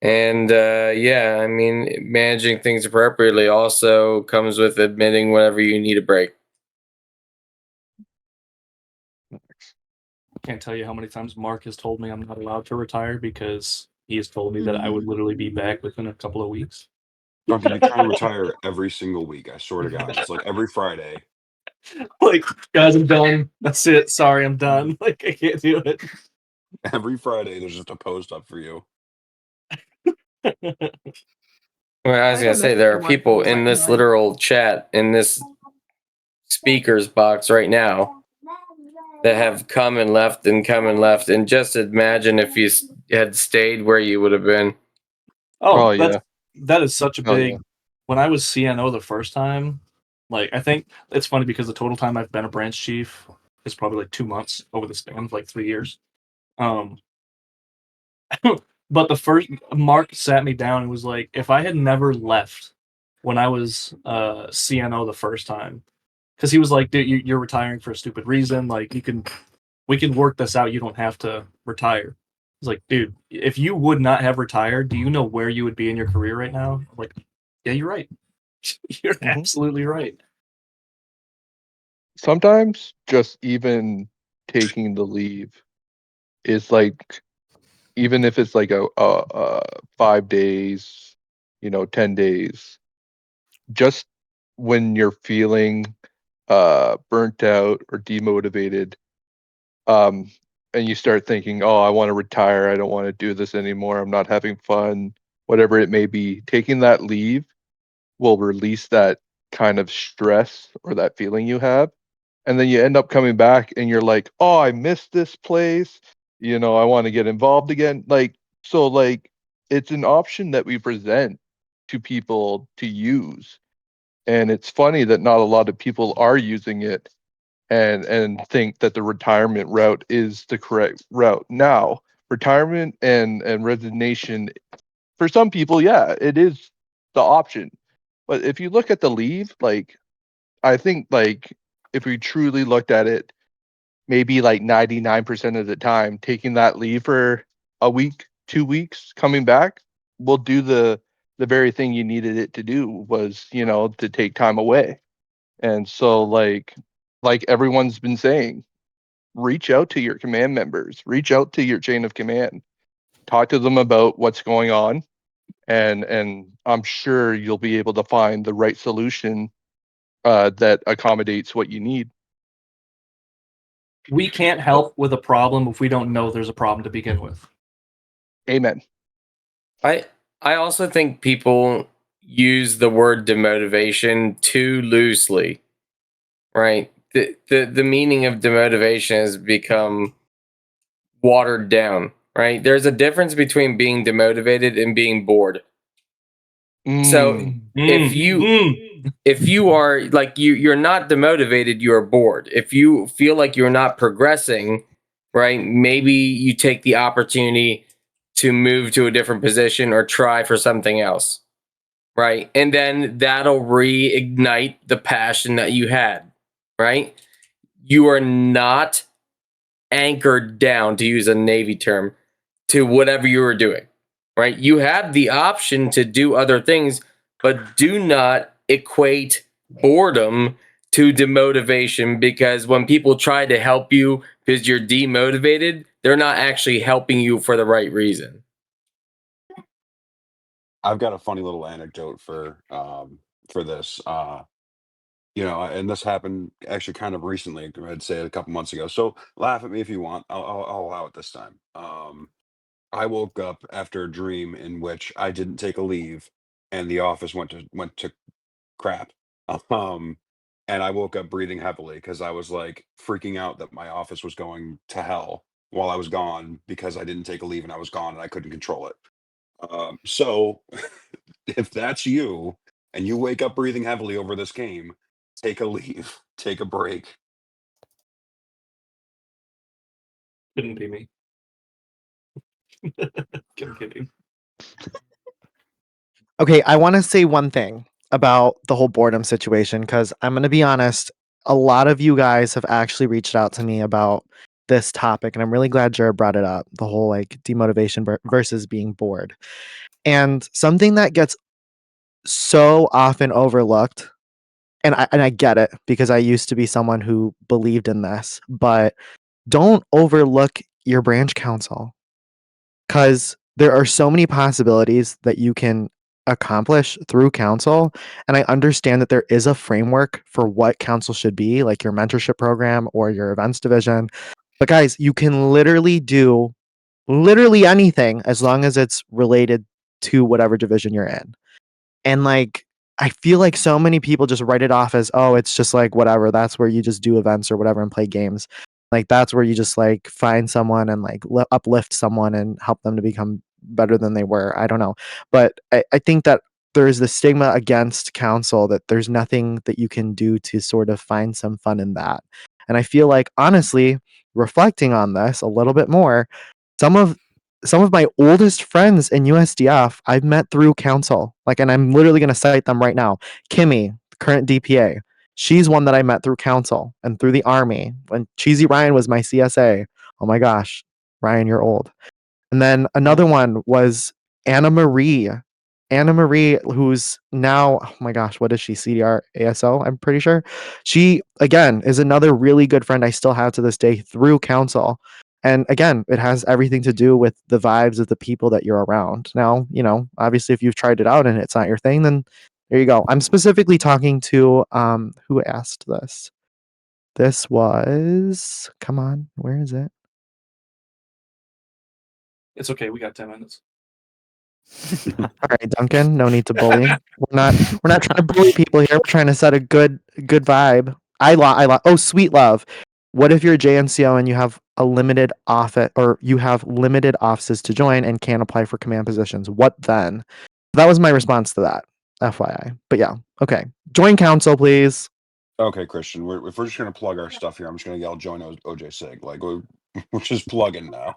And yeah, I mean, managing things appropriately also comes with admitting whenever you need a break. Can't tell you how many times Mark has told me I'm not allowed to retire because he has told me that I would literally be back within a couple of weeks. Dog, you try and retire every single week. I swear to God. It's like every Friday. Like, guys, I'm done. That's it. Sorry, I'm done. Like, I can't do it. Every Friday, there's just a post up for you. Well, I was I gonna get say most there of are my people calls in like this night. literal chat in this speakers box right now that have come and left and come and left, and just imagine if you had stayed where you would have been. Oh, Oh yeah. that is such a Oh yeah. big. When I was CNO the first time, like I think it's funny because the total time I've been a branch chief is probably like 2 months over the span of like 3 years. Um, but the first Mark sat me down and was like, if I had never left when I was CNO the first time, because he was like, dude, you're retiring for a stupid reason. Like we can work this out. You don't have to retire. He's like, dude, if you would not have retired, do you know where you would be in your career right now? I'm like, yeah, you're right. You're Mhm. absolutely right. Sometimes just even taking the leave is like, even if it's like a 5 days, 10 days, just when you're feeling burnt out or demotivated, um and you start thinking, oh, I want to retire. I don't want to do this anymore. I'm not having fun, whatever it may be. Taking that leave will release that kind of stress or that feeling you have. And then you end up coming back and you're like, oh, I missed this place. I want to get involved again. So it's an option that we present to people to use. And it's funny that not a lot of people are using it and think that the retirement route is the correct route. Now, retirement and resignation, for some people, yeah, it is the option. But if you look at the leave, I think if we truly looked at it, maybe 99% of the time, taking that leave for a week, 2 weeks, coming back will do the very thing you needed it to do, was, to take time away. And so like everyone's been saying, reach out to your command members, reach out to your chain of command, talk to them about what's going on, and I'm sure you'll be able to find the right solution that accommodates what you need. We can't help with a problem if we don't know there's a problem to begin with. Amen. I also think people use the word demotivation too loosely, right? The meaning of demotivation has become watered down, right? There's a difference between being demotivated and being bored. So if you are you're not demotivated, you're bored. If you feel like you're not progressing, right? Maybe you take the opportunity to move to a different position or try for something else, right? And then that'll reignite the passion that you had, right? You are not anchored down, to use a Navy term, to whatever you were doing, right? You have the option to do other things, but do not equate boredom to demotivation, because when people try to help you because you're demotivated, they're not actually helping you for the right reason. I've got a funny little anecdote for this. And this happened actually kind of recently. I'd say a couple months ago. So laugh at me if you want. I'll allow it this time. I woke up after a dream in which I didn't take a leave, and the office went to crap. Um, and I woke up breathing heavily because I was like freaking out that my office was going to hell while I was gone because I didn't take a leave and I was gone and I couldn't control it. So if that's you and you wake up breathing heavily over this game, take a leave, take a break. Couldn't be me. Kidding. Okay, I want to say one thing about the whole boredom situation, because I'm going to be honest, a lot of you guys have actually reached out to me about this topic, and I'm really glad Jared brought it up, the whole demotivation versus being bored. And something that gets so often overlooked, and I get it because I used to be someone who believed in this, but don't overlook your branch council, because there are so many possibilities that you can accomplish through council. And I understand that there is a framework for what council should be, like your mentorship program or your events division. But guys, you can literally do literally anything as long as it's related to whatever division you're in. And I feel like so many people just write it off as, oh, it's just whatever. That's where you just do events or whatever and play games. That's where you just find someone and uplift someone and help them to become better than they were. I don't know. But I think that there's the stigma against council that there's nothing that you can do to sort of find some fun in that. And I feel like, honestly, reflecting on this a little bit more, some of some of my oldest friends in USDF I've met through council. And I'm literally going to cite them right now. Kimmy, current DPA, she's one that I met through council and through the army when Cheesy Ryan was my CSA. Oh my gosh, Ryan, you're old. And then another one was Anna Marie. Anna Marie, who's now, oh my gosh, what is she? CDR ASO, I'm pretty sure. She, again, is another really good friend I still have to this day through council. And again, it has everything to do with the vibes of the people that you're around. Now, obviously, if you've tried it out and it's not your thing, then there you go. I'm specifically talking to who asked this? This was, come on, where is it? It's okay. We got 10 minutes. All right, Duncan, no need to bully. We're not trying to bully people here. We're trying to set a good vibe. Oh, sweet love. What if you're a JNCO and you have a limited office, or you have limited offices to join and can't apply for command positions? What then? That was my response to that. FYI. But yeah, okay. Join council, please. Okay, Christian, if we're just gonna plug our stuff here, I'm just gonna yell join OJ Sig. Like we're just plugging now.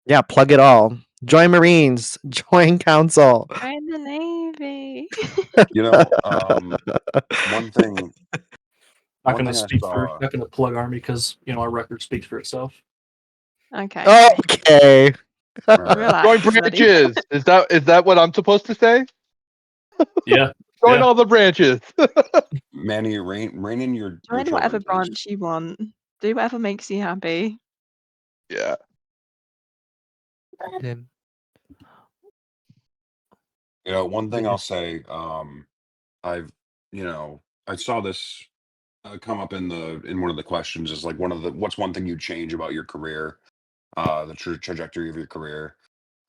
Yeah, plug it all. Join Marines. Join council. Join the Navy. You know, one thing Not going to I speak for, saw. not going to plug Army because, our record speaks for itself. Okay. Okay. All right. Relax, Join buddy. branches. Is that what I'm supposed to say? Yeah. Join Yeah. all the branches. Manny, rein in your Join children, whatever please. branch you want. Do whatever makes you happy. Yeah. Then You know, one thing then I'll say, I've, I saw this come up in one of the questions, is like what's one thing you'd change about your career, the trajectory of your career.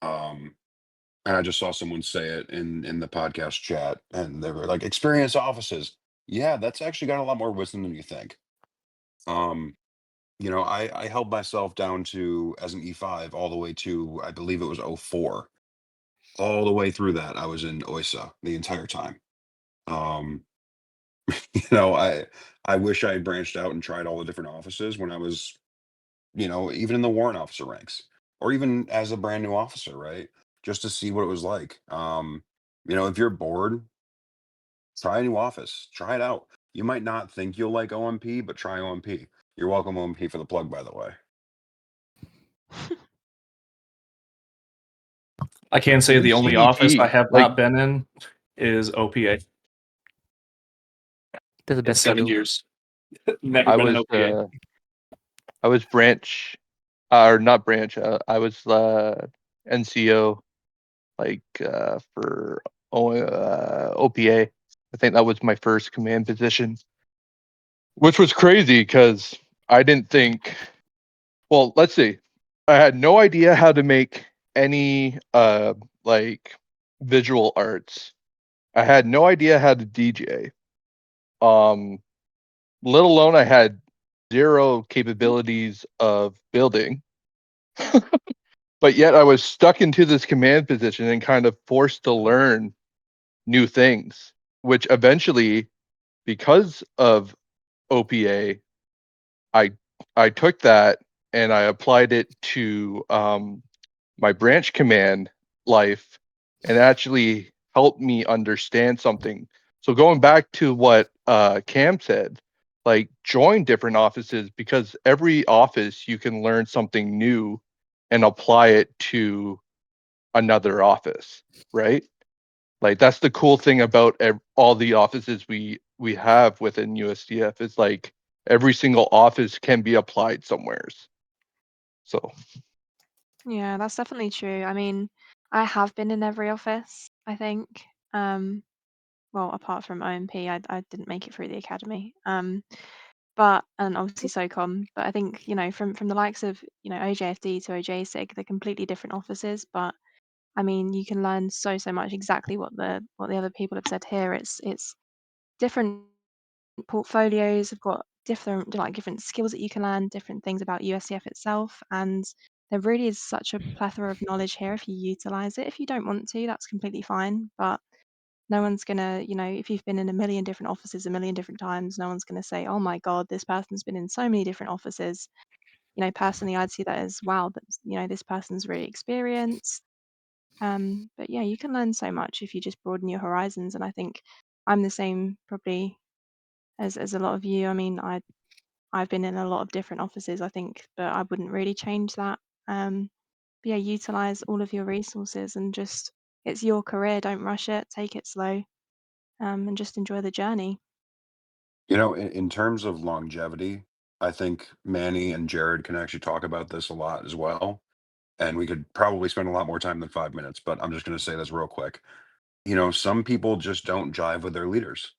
And I just saw someone say it in the podcast chat, and they were like, "Experience offices." Yeah, that's actually got a lot more wisdom than you think. Um, I held myself down to as an E5 all the way to, I believe it was 04. All the way through that, I was in OISA the entire time. Um, I wish I had branched out and tried all the different offices when I was, even in the warrant officer ranks, or even as a brand new officer, right? Just to see what it was like. If you're bored, try a new office, try it out. You might not think you'll like OMP, but try OMP. You're welcome, OMP, for the plug, by the way. I can say Even the only office I CBP. have Like, not been in is OPA. that's the In best for 7 you. years. Never I been in was OPA. I was branch, or not branch. I was NCO, like for OPA. I think that was my first command position, which was crazy because I didn't think. Well, let's see. I had no idea how to make any like visual arts. I had no idea how to DJ. Um, let alone I had zero capabilities of building. But yet I was stuck into this command position and kind of forced to learn new things, which eventually, because of OPA, I I took that and I applied it to my branch command life, and actually helped me understand something. So going back to what Cam said, like join different offices, because every office you can learn something new and apply it to another office, right? Like that's the cool thing about all the offices we have within USDF is like every single office can be applied somewheres. So Yeah, that's definitely true. I mean, I have been in every office, I think. Um, well, apart from OMP, I didn't make it through the academy. But and obviously SOCOM. But I think, from the likes of, OJFD to OJSIG, they're completely different offices. But I mean, you can learn so much, exactly what the other people have said here. It's different portfolios have got different skills that you can learn, different things about USDF itself, and there really is such a plethora of knowledge here if you utilize it. If you don't want to, that's completely fine, but no one's gonna, if you've been in a million different offices a million different times, no one's gonna say, oh my god, this person's been in so many different offices. Personally, I'd see that as, wow, that this person's really experienced. But yeah, you can learn so much if you just broaden your horizons, and I think I'm the same probably as a lot of you. I mean, I've been in a lot of different offices, I think, but I wouldn't really change that. But yeah, utilize all of your resources and just, it's your career. Don't rush it. Take it slow, and just enjoy the journey. In terms of longevity, I think Manny and Jared can actually talk about this a lot as well. And we could probably spend a lot more time than 5 minutes, but I'm just going to say this real quick. Some people just don't jive with their leaders,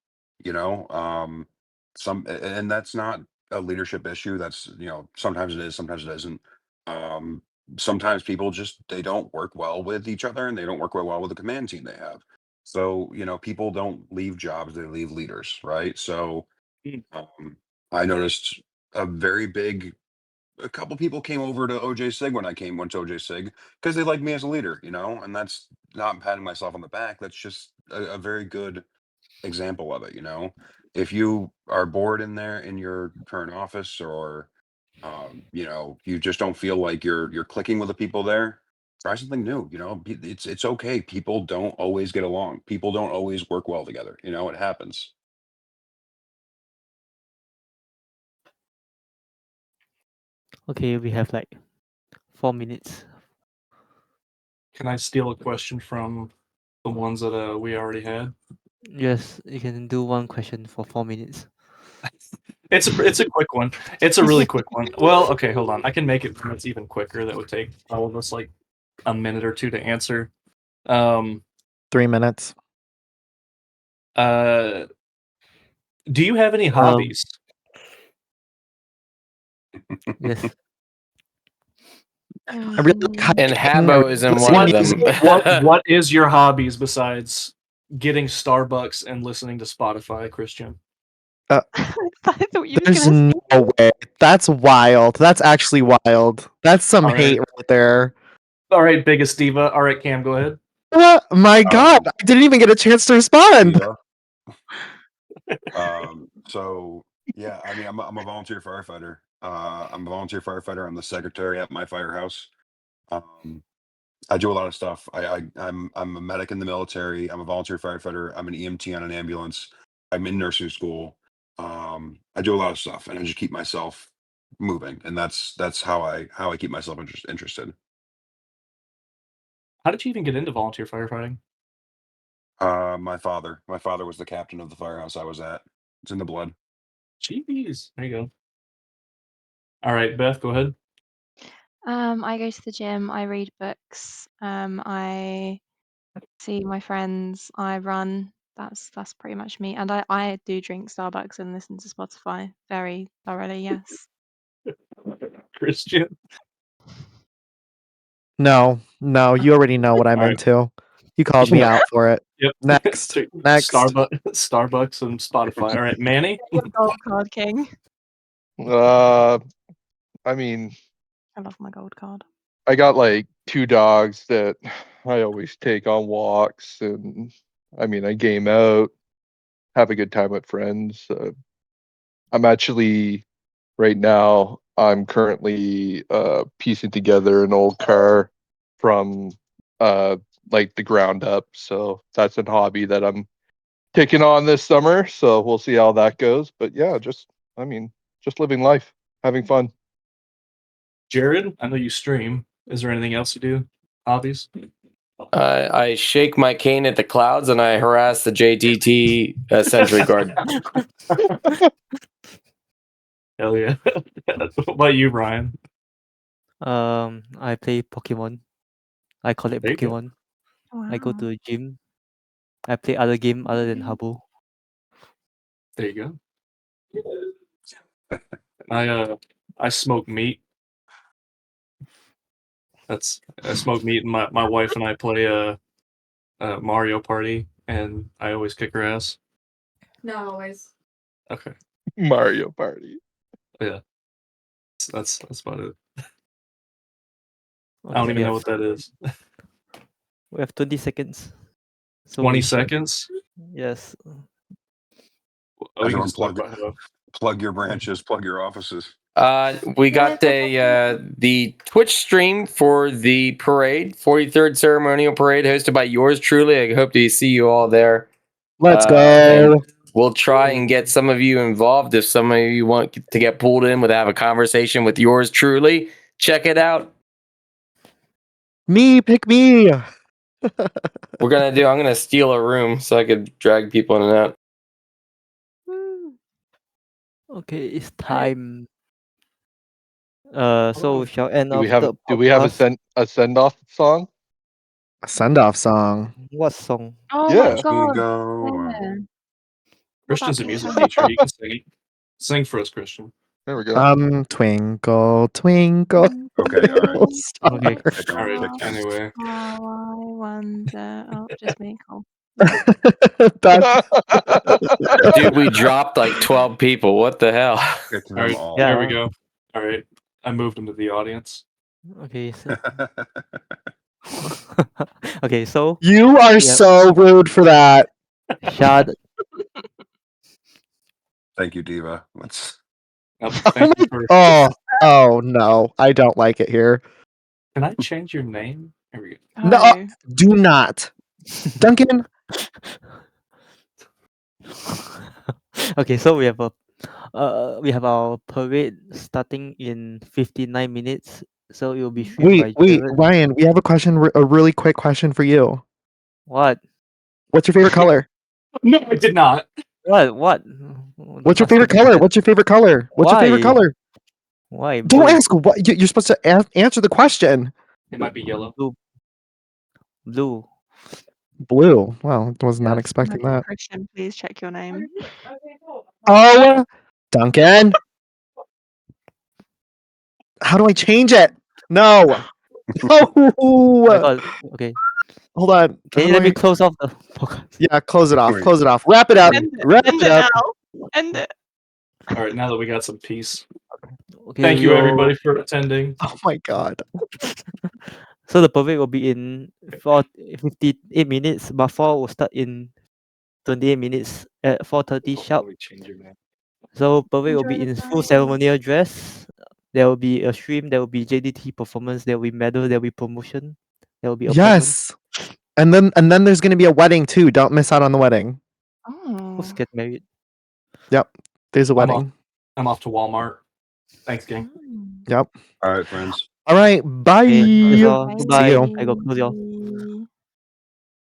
you know, and that's not a leadership issue. That's, sometimes it is, sometimes it isn't. sometimes people just they don't work well with each other, and they don't work well with the command team they have. So people don't leave jobs; they leave leaders, right? So Mm. I noticed a very big a couple people came over to OJ Sig when I went to OJ Sig because they like me as a leader, and that's not patting myself on the back. That's just a very good example of it. If you are bored in there in your current office, or you just don't feel like you're clicking with the people there, try something new. It's okay. People don't always get along. People don't always work well together. It happens. Okay, we have like 4 minutes. Can I steal a question from the ones that we already had? Yes, you can do one question for 4 minutes. It's a quick one. It's a really quick one. Well, okay, hold on. I can make it it's even quicker. That would take all of us like a minute or two to answer. 3 minutes. Do you have any Um, hobbies? yes. I really like And hiking. I Habbo really isn't like one listening of to them. music. What is your hobbies besides getting Starbucks and listening to Spotify, Christian? Uh, I thought you were There's gonna say. no way. That's wild. That's actually wild. That's some All right. hate right there. All right, biggest diva. All right, Cam, go ahead. My God, Um, I didn't even get a chance to respond. Diva. So yeah, I mean, I'm a volunteer firefighter. I'm a volunteer firefighter. I'm the secretary at my firehouse. Um, I do a lot of stuff. I'm a medic in the military. I'm a volunteer firefighter. I'm an EMT on an ambulance. I'm in nursing school. I do a lot of stuff, and I just keep myself moving, and that's how I keep myself interested. How did you even get into volunteer firefighting? My father was the captain of the firehouse I was at. It's in the blood. Jeez. There you go. All right, Beth, go ahead. I go to the gym, I read books, I see my friends, I run. That's pretty much me. And I do drink Starbucks and listen to Spotify very thoroughly, yes. Christian. No, you already know what I'm All right. into. You called me out for it. Yep. Next. Next. Starbucks and Spotify. All right, Manny. Get your gold card, King. I mean, I love my gold card. I got like 2 dogs that I always take on walks, and I mean, I game out, have a good time with friends. I'm actually right now. I'm currently piecing together an old car from uh like the ground up. So that's a hobby that I'm taking on this summer. So we'll see how that goes. But yeah, I mean, just living life, having fun. Jared, I know you stream. Is there anything else you do? Hobbies? I shake my cane at the clouds and I harass the JTT sentry guard. Hell yeah. What about you, Ryan? I play Pokemon. I collect There you go. Pokemon. I go Wow. to the gym. I play other game other than Habbo. There you go. I smoke meat. I smoke meat, and my wife and I play Mario Party, and I always kick her ass. Not always. Okay, Mario Party. yeah, that's about it. I Okay, don't we even know have what that is. we have 20 seconds. So 20 we should, seconds. yes. Oh, we can Everyone just talk plug about how. plug your branches, plug your offices. We got the Twitch stream for the parade, 43rd ceremonial parade, hosted by yours truly. I hope to see you all there. Let's And go. we'll try and get some of you involved if some of you want to get pulled in with have a conversation with yours truly. Check it out. Pick me. I'm gonna steal a room so I could drag people in and out. Woo. Okay, it's Alright. time. So we shall end Do we off have the a podcast. send off song? A send off song. What song? Oh my Yeah. Watch me god. go. Yeah. What about Christian's a Pink music Panther? teacher. You can sing. Sing for us, Christian. There we go. Twinkle, twinkle, Okay, all right. little star. Okay. Kick 'em, All right. kick 'em. Anyway, How I wonder. Oh, just me. Cool. That's Dude, we dropped like 12 people. What the hell? Kick all them right. all. Here we Yeah. go. All right. I moved him to the audience. Okay. So, okay. So you are yeah, so rude for that. Shad. Thank you, Diva. Let's. Oh, Oh thank you my for. oh no, I don't like it here. Can I change your name? Here we go. No, Oh. do not. Duncan, Okay. So we have our parade starting in 59 minutes. So it will be streamed by wait, Jared. Ryan, we have a question, a really quick question for you. What? What's your favorite color? No, I did not. What? What's your Asking favorite me color? that. What's your favorite color? What's your favorite Why? color? Why Don't blue? ask what you're supposed to answer the question. It might be yellow. Blue. Blue. Blue. Well, I was not Yes. expecting Okay, that. Christian, please check your name. Okay, cool. Oh, Duncan. How do I change it? No. Oh my No. god. Okay. Hold on. Can How you do let me I? close off the podcast? Yeah, close it off. Wait. Close it off. Wrap it up. Okay. Wrap End it it up. now. End it. All right. Now that we got some peace, Okay. thank you we'll- everybody for attending. Oh my god. So the parade will be in 58 minutes, but 4 will start in 28 minutes at 4:30 sharp. Probably change your name. So parade will Enjoy be the in full parade. ceremonial dress. There will be a stream. There will be JDT performance. There will be medal. There will be promotion. There will be appointment. Yes. And then there's gonna be a wedding too. Don't miss out on the wedding. Who's Oh. get married? Yep. There's a I'm off. wedding. I'm off to Walmart. Thanks, gang. Oh. Yep. All right, friends. All right. Bye. Okay. That's all. Bye. See Goodbye. you. I go close your.